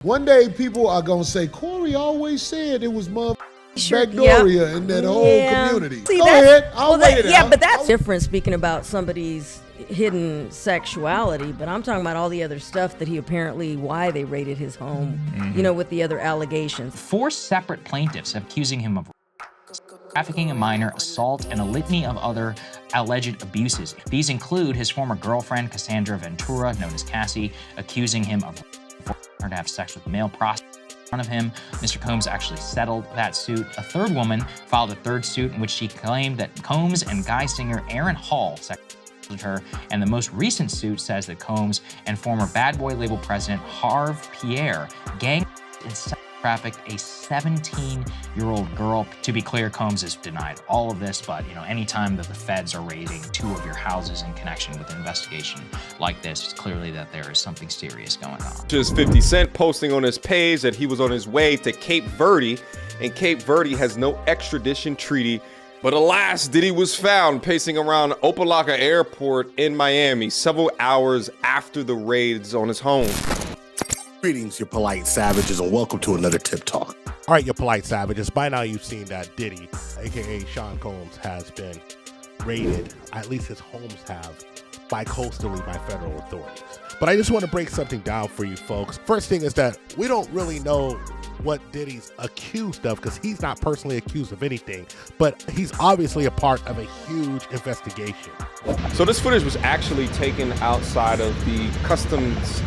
One day people are going to say, Corey always said it was Backdoria in that whole community. See, Go ahead. I'll wait it out. Yeah, but that's different speaking about somebody's hidden sexuality, but I'm talking about all the other stuff that he apparently, why they raided his home, you know, with the other allegations. 4 separate plaintiffs accusing him of trafficking a minor, assault, and a litany of other alleged abuses. These include his former girlfriend, Cassandra Ventura, known as Cassie, accusing him of her to have sex with male prostitutes in front of him. Mr. Combs actually settled that suit. A third woman filed a third suit in which she claimed that Combs and guy singer Aaron Hall sexually her, and the most recent suit says that Combs and former Bad Boy label president Harve Pierre gang and trafficked a 17-year-old girl. To be clear, Combs has denied all of this, but you know, anytime that the feds are raiding 2 of your houses in connection with an investigation like this, it's clearly that there is something serious going on. Just 50 Cent posting on his page that he was on his way to Cape Verde, and Cape Verde has no extradition treaty. But alas, Diddy was found pacing around Opa-locka Airport in Miami several hours after the raids on his home. Greetings, you polite savages, and welcome to another Tip Talk. All right, you polite savages, by now you've seen that Diddy, aka Sean Combs, has been raided, at least his homes have, bi-coastally by federal authorities. But I just want to break something down for you folks. First thing is that we don't really know what Diddy's accused of, because he's not personally accused of anything, but he's obviously a part of a huge investigation. So this footage was actually taken outside of the customs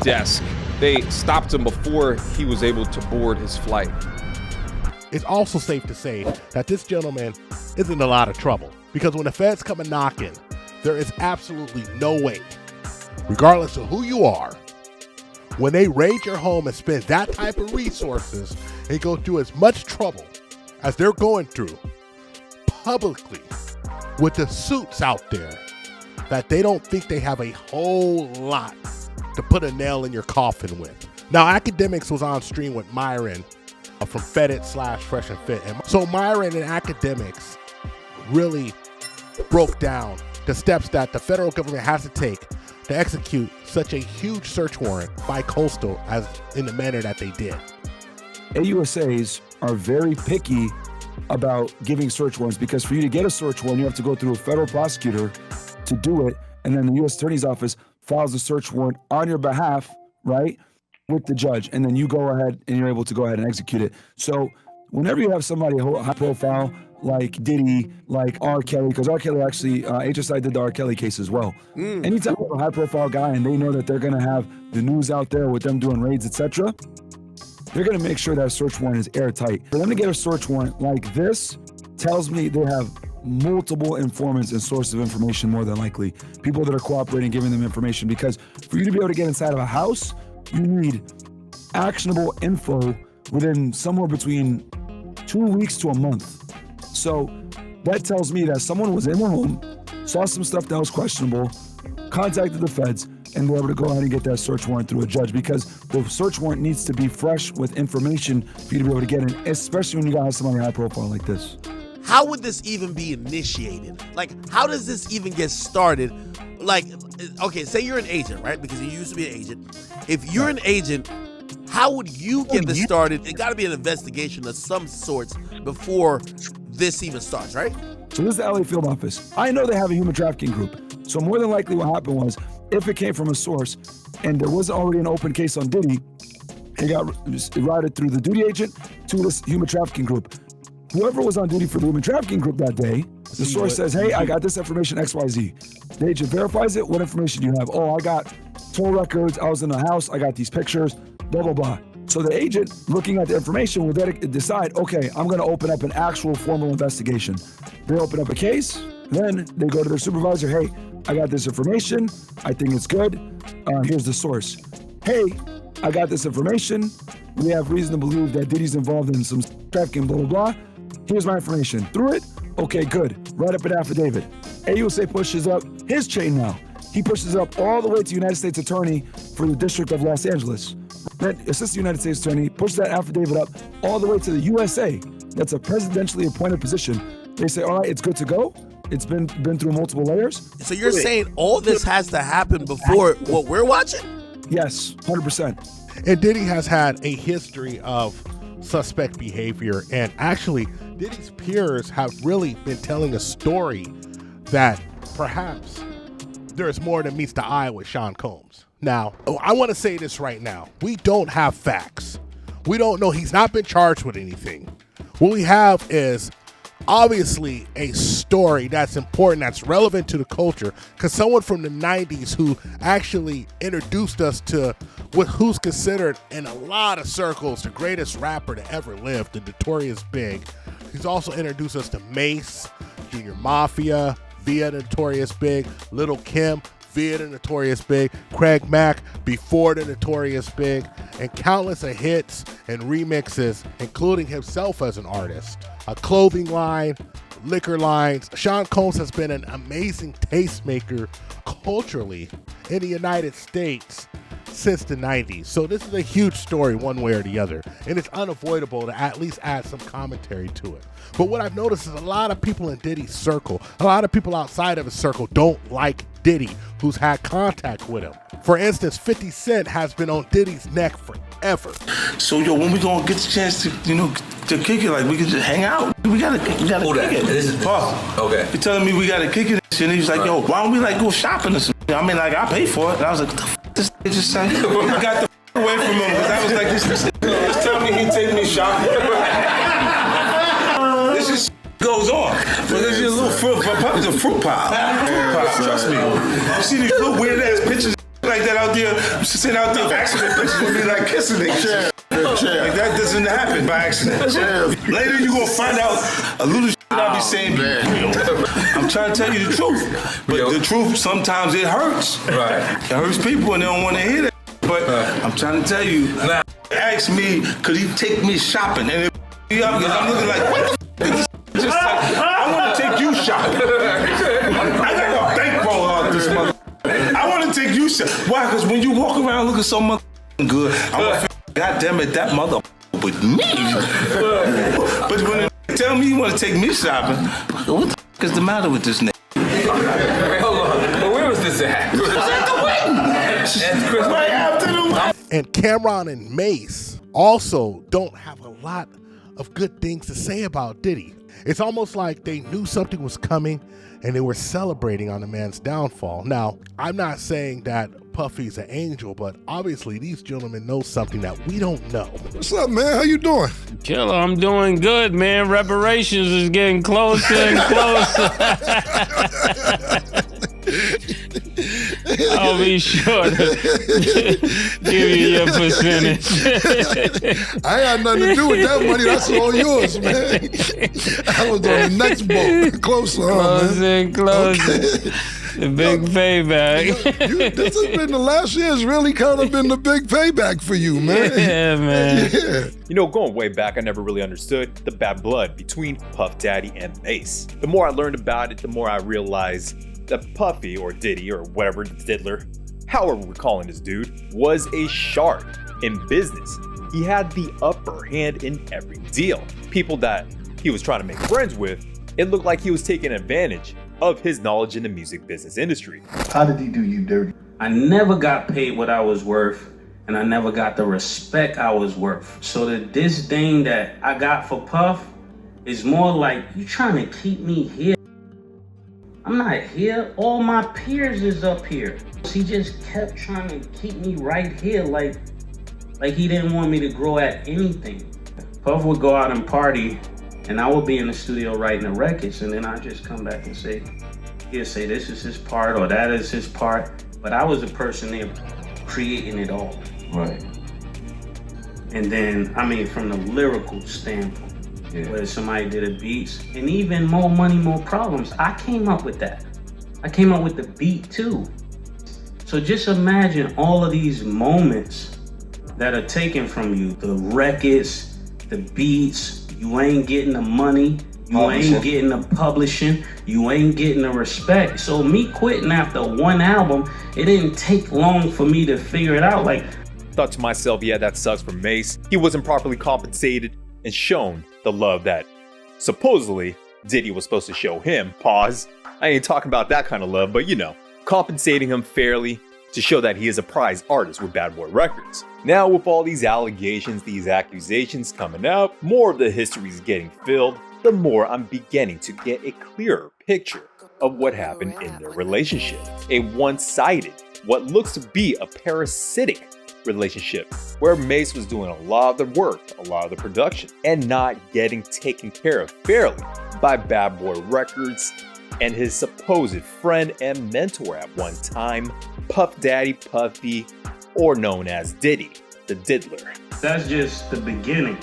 desk. They stopped him before he was able to board his flight. It's also safe to say that this gentleman is in a lot of trouble, because when the feds come a knocking, there is absolutely no way, regardless of who you are, when they raid your home and spend that type of resources and go through as much trouble as they're going through publicly with the suits out there, that they don't think they have a whole lot to put a nail in your coffin with. Now, Academics was on stream with Myron from Fedit/Fresh and Fit. And so Myron and Academics really broke down the steps that the federal government has to take to execute such a huge search warrant by coastal as in the manner that they did. AUSAs are very picky about giving search warrants, because for you to get a search warrant, you have to go through a federal prosecutor to do it, and then the U.S. Attorney's Office files a search warrant on your behalf, right, with the judge, and then you go ahead and you're able to go ahead and execute it. So whenever you have somebody high profile like Diddy, like R. Kelly, because R. Kelly actually, HSI did the R. Kelly case as well. Anytime you have a high profile guy and they know that they're gonna have the news out there with them doing raids, etc., they're gonna make sure that search warrant is airtight. For them to get a search warrant like this tells me they have multiple informants and sources of information, more than likely. People that are cooperating, giving them information, because for you to be able to get inside of a house, you need actionable info within somewhere between 2 weeks to a month. So that tells me that someone was in the home, saw some stuff that was questionable, contacted the feds, and were able to go ahead and get that search warrant through a judge, because the search warrant needs to be fresh with information for you to be able to get in, especially when you got somebody high profile like this. How would this even be initiated? Like, how does this even get started? Like, okay, say you're an agent, right? Because you used to be an agent. If you're an agent, how would you get this started? It got to be an investigation of some sorts before this even starts, right? So this is the LA field office. I know they have a human trafficking group. So more than likely what happened was, if it came from a source and there wasn't already an open case on Diddy, it got routed through the duty agent to this human trafficking group. Whoever was on duty for the human trafficking group that day, the source says, hey, I got this information, XYZ. The agent verifies it. What information do you have? Oh, I got toll records. I was in the house. I got these pictures, blah, blah, blah. So the agent looking at the information will then decide, okay, I'm going to open up an actual formal investigation. They open up a case. Then they go to their supervisor. Hey, I got this information. I think it's good. Here's the source. Hey, I got this information. We have reason to believe that Diddy's involved in some trafficking, blah, blah, blah. Here's my information. Through it? Okay, good. Write up an affidavit. AUSA pushes up his chain now. He pushes up all the way to United States Attorney for the District of Los Angeles. Then Assistant United States Attorney pushes that affidavit up all the way to the USA. That's a presidentially appointed position. They say, all right, it's good to go. It's been through multiple layers. So you're saying all this has to happen before what we're watching? Yes, 100%. And Diddy has had a history of suspect behavior, and actually Diddy's peers have really been telling a story that perhaps there's more than meets the eye with Sean Combs. Now, I want to say this right now. We don't have facts. We don't know. He's not been charged with anything. What we have is obviously a story that's important, that's relevant to the culture, because someone from the 90s who actually introduced us to who's considered in a lot of circles the greatest rapper to ever live, the Notorious Big. He's also introduced us to Mase, Junior Mafia, via the Notorious Big, Lil' Kim, via the Notorious Big, Craig Mack before the Notorious Big, and countless of hits and remixes, including himself as an artist. A clothing line, liquor lines. Sean Combs has been an amazing tastemaker culturally in the United States since the 90s. So this is a huge story one way or the other, and it's unavoidable to at least add some commentary to it. But what I've noticed is a lot of people in Diddy's circle, a lot of people outside of his circle don't like Diddy, who's had contact with him. For instance, 50 Cent has been on Diddy's neck forever. So yo, when we gonna get the chance to, to kick it, like we can just hang out? We gotta kick it. This is Puff. Okay. You're telling me we gotta kick it, and he's like, yo, why don't we like go shopping or something? I mean, like I pay for it. And I was like, what the f this just saying? I got the away from him because I was like, this tell me he take me shopping. This is goes on. But there's a little fruit pie. Trust me. You see these little weird ass pictures like that out there, sitting out there, accident pictures would be like kissing niggas. Like that doesn't happen by accident. Later you gonna find out a little shit I be saying. I'm trying to tell you the truth, but the truth sometimes it hurts. Right. It hurts people and they don't want to hear that. But I'm trying to tell you. Ask me, could he take me shopping? And because I'm looking like, what the f? Just like, I want to take you shopping. I got a bankroll out this mother. I want to take you shopping. Why? Because when you walk around looking so much good, I'm gonna feel, God damn it, that mother with me. But when they tell me you want to take me shopping, what the f is the matter with this nigga? Wait, hold on. But where was this at? It was at the wedding. Right after the wedding. And Cameron and Mase also don't have a lot of good things to say about Diddy. It's almost like they knew something was coming and they were celebrating on the man's downfall. Now, I'm not saying that Puffy's an angel, but obviously these gentlemen know something that we don't know. What's up, man? How you doing? Killer, I'm doing good, man. Reparations is getting closer and closer. I'll be sure to give you your percentage. I ain't had nothing to do with that money. That's all yours, man. I was on the next boat. Closer, Closer man. and closer. Okay. The big payback. This has been the last year's really kind of been the big payback for you, man. Yeah, man. Yeah. Going way back, I never really understood the bad blood between Puff Daddy and Mase. The more I learned about it, the more I realized that Puffy, or Diddy, or whatever, Diddler, however we're calling this dude, was a shark in business. He had the upper hand in every deal. People that he was trying to make friends with, it looked like he was taking advantage of his knowledge in the music business industry. How did he do you dirty? I never got paid what I was worth, and I never got the respect I was worth. So the disdain that I got for Puff is more like, you trying to keep me here. I'm not here. All my peers is up here. He just kept trying to keep me right here, like he didn't want me to grow at anything. Puff would go out and party, and I would be in the studio writing the records, and then I'd just come back and say, he'd say this is his part or that is his part. But I was the person there creating it all. Right. And then, I mean, from the lyrical standpoint, where somebody did a beats, and even More Money, More Problems, I came up with that. I came up with the beat too. So just imagine all of these moments that are taken from you, the records, the beats, you ain't getting the money, you ain't getting the publishing, you ain't getting the respect. So me quitting after one album, it didn't take long for me to figure it out. Like, Thought to myself, yeah, that sucks for Mase. He wasn't properly compensated and shown the love that supposedly Diddy was supposed to show him. Pause. I ain't talking about that kind of love, but compensating him fairly to show that he is a prize artist with Bad Boy Records. Now with all these allegations, these accusations coming out, more of the history is getting filled, the more I'm beginning to get a clearer picture of what happened in their relationship. A one-sided, what looks to be a parasitic relationship, where Mase was doing a lot of the work, a lot of the production, and not getting taken care of fairly by Bad Boy Records and his supposed friend and mentor at one time, Puff Daddy Puffy, or known as Diddy, the Diddler. That's just the beginning.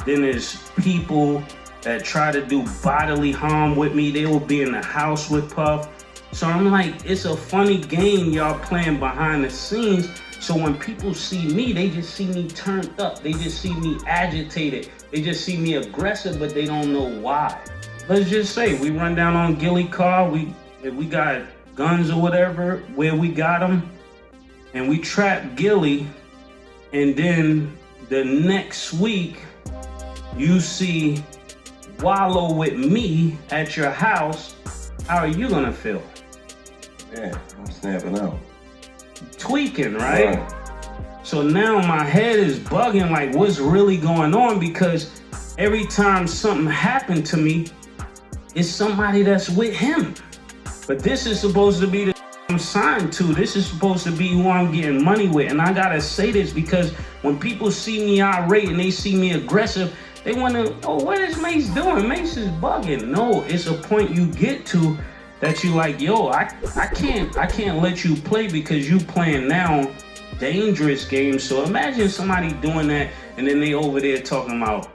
Then there's people that try to do bodily harm with me. They will be in the house with Puff. So I'm like, it's a funny game y'all playing behind the scenes. So when people see me, they just see me turned up. They just see me agitated. They just see me aggressive, but they don't know why. Let's just say we run down on Gilly car. If we got guns or whatever, where we got them, and we trap Gilly, and then the next week, you see Wallow with me at your house, how are you gonna feel? Yeah, I'm snapping out. Tweaking, right? So now my head is bugging, like what's really going on? Because every time something happened to me, it's somebody that's with him. But this is supposed to be the I'm signed to. This is supposed to be who I'm getting money with. And I gotta say this because when people see me irate and they see me aggressive, they wonder, oh, what is Mase doing? Mase is bugging. No, it's a point you get to that you like, yo, I can't let you play because you playing now dangerous games. So imagine somebody doing that and then they over there talking about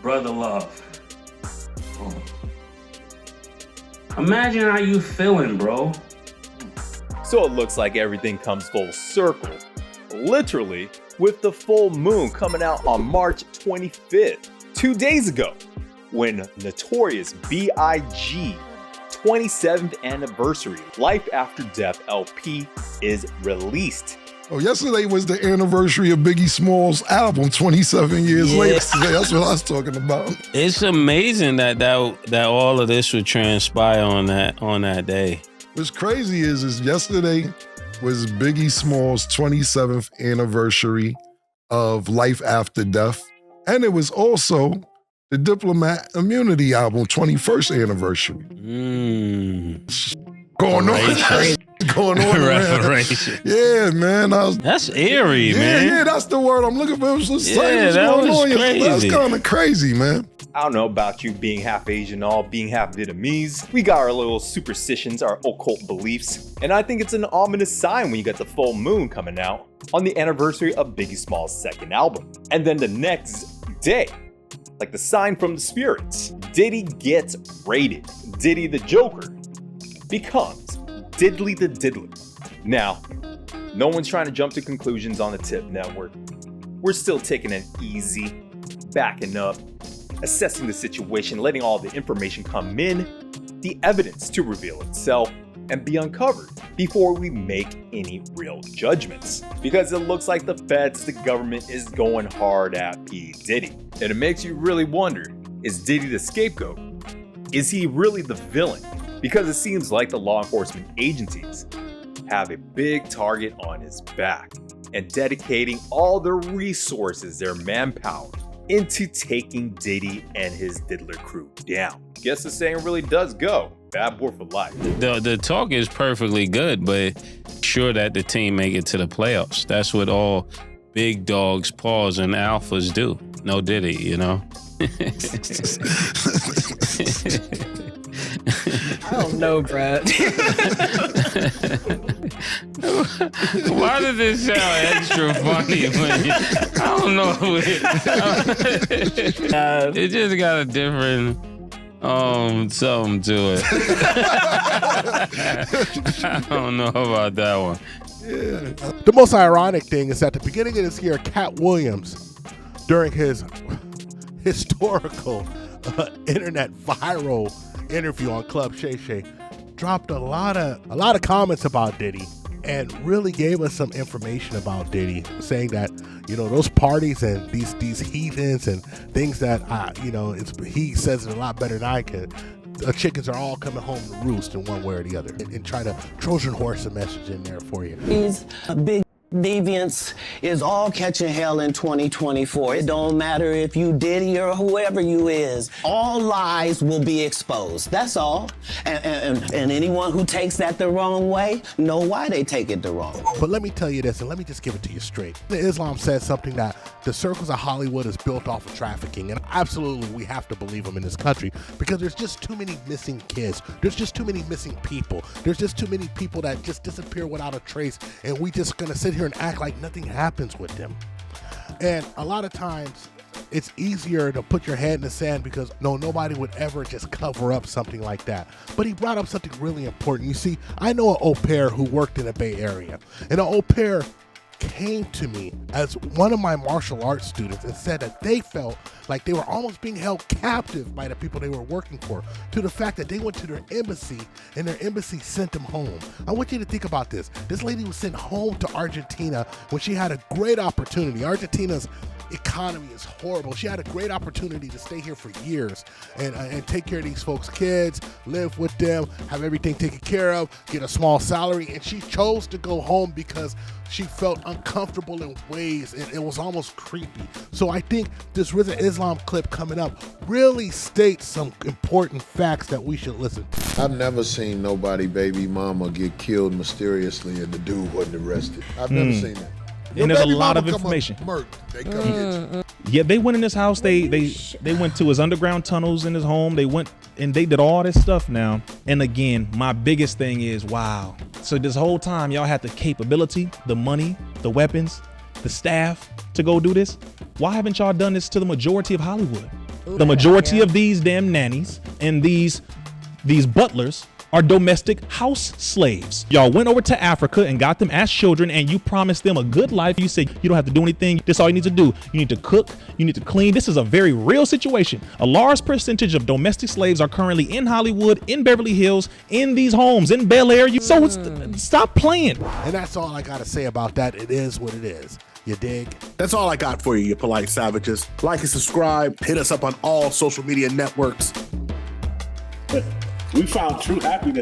brother love. Imagine how you feeling, bro. So it looks like everything comes full circle, literally, with the full moon coming out on March 25th, 2 days ago, when Notorious B.I.G. 27th anniversary Life After Death LP is released. Oh, yesterday was the anniversary of Biggie Small's album, 27 years later. That's what I was talking about. It's amazing that all of this would transpire on that day. What's crazy is yesterday was Biggie Small's 27th anniversary of Life After Death. And it was also the Diplomat Immunity album, 21st anniversary. Going on Reparation. Yeah, man. That's eerie, man. Yeah, that's the word I'm looking for. It was just that was crazy. That's kind of crazy, man. I don't know about you being half Asian, all being half Vietnamese. We got our little superstitions, our occult beliefs, and I think it's an ominous sign when you get the full moon coming out on the anniversary of Biggie Small's second album. And then the next day, like the sign from the spirits, Diddy gets raided. Diddy the Joker becomes Diddly the Diddler. Now, no one's trying to jump to conclusions on the TIP network. We're still taking it easy, backing up, assessing the situation, letting all the information come in, the evidence to reveal itself and be uncovered before we make any real judgments. Because it looks like the feds, the government is going hard at P. Diddy. And it makes you really wonder, is Diddy the scapegoat? Is he really the villain? Because it seems like the law enforcement agencies have a big target on his back and dedicating all their resources, their manpower, into taking Diddy and his Diddler crew down. Guess the saying really does go, bad boy for life. The talk is perfectly good, but sure that the team make it to the playoffs. That's what all big dogs, paws, and alphas do. No Diddy, you know? I don't know, Brad. Why does this sound extra funny? I don't know. It just got a different something to it. I don't know about that one. Yeah. The most ironic thing is at the beginning of this year, Katt Williams, during his historical internet viral interview on Club SHAY, dropped a lot of comments about Diddy and really gave us some information about Diddy, saying that, you know, those parties and these heathens and things that, you know, he says it a lot better than I can. chickens are all coming home to roost in one way or the other, and try to Trojan horse a message in there for you. These big deviants is all catching hell in 2024. It don't matter if you Diddy or whoever you is. All lies will be exposed. That's all. And anyone who takes that the wrong way, know why they take it the wrong way. But let me tell you this, and let me just give it to you straight. Islam says something that the circles of Hollywood is built off of trafficking, and absolutely we have to believe them in this country because there's just too many missing kids. There's just too many missing people. There's just too many people that just disappear without a trace, and we just gonna sit here and act like nothing happens with them. And a lot of times it's easier to put your head in the sand because nobody would ever just cover up something like that. But he brought up something really important. You see, I know an au pair who worked in the Bay Area, and an au pair came to me as one of my martial arts students and said that they felt like they were almost being held captive by the people they were working for, to the fact that they went to their embassy and their embassy sent them home. I want you to think about this. This lady was sent home to Argentina when she had a great opportunity. Argentina's economy is horrible. She had a great opportunity to stay here for years and take care of these folks' kids, live with them, have everything taken care of, get a small salary, and she chose to go home because she felt uncomfortable in ways, and it was almost creepy. So I think this Rizza Islam clip coming up really states some important facts that we should listen to. I've never seen nobody baby mama get killed mysteriously and the dude wasn't arrested. I've never seen that. And there's a lot of information. They come get you. Yeah, they went in his house. They went to his underground tunnels in his home. They went and they did all this stuff now. And again, my biggest thing is, wow. So this whole time y'all had the capability, the money, the weapons, the staff to go do this. Why haven't y'all done this to the majority of Hollywood? The majority of these damn nannies and these butlers are domestic house slaves. Y'all went over to Africa and got them as children, and you promised them a good life. You say you don't have to do anything. This is all you need to do. You need to cook. You need to clean. This is a very real situation. A large percentage of domestic slaves are currently in Hollywood, in Beverly Hills, in these homes, in Bel Air. So stop playing. And that's all I gotta say about that. It is what it is. You dig? That's all I got for you, you polite savages. Like and subscribe. Hit us up on all social media networks. We found true happiness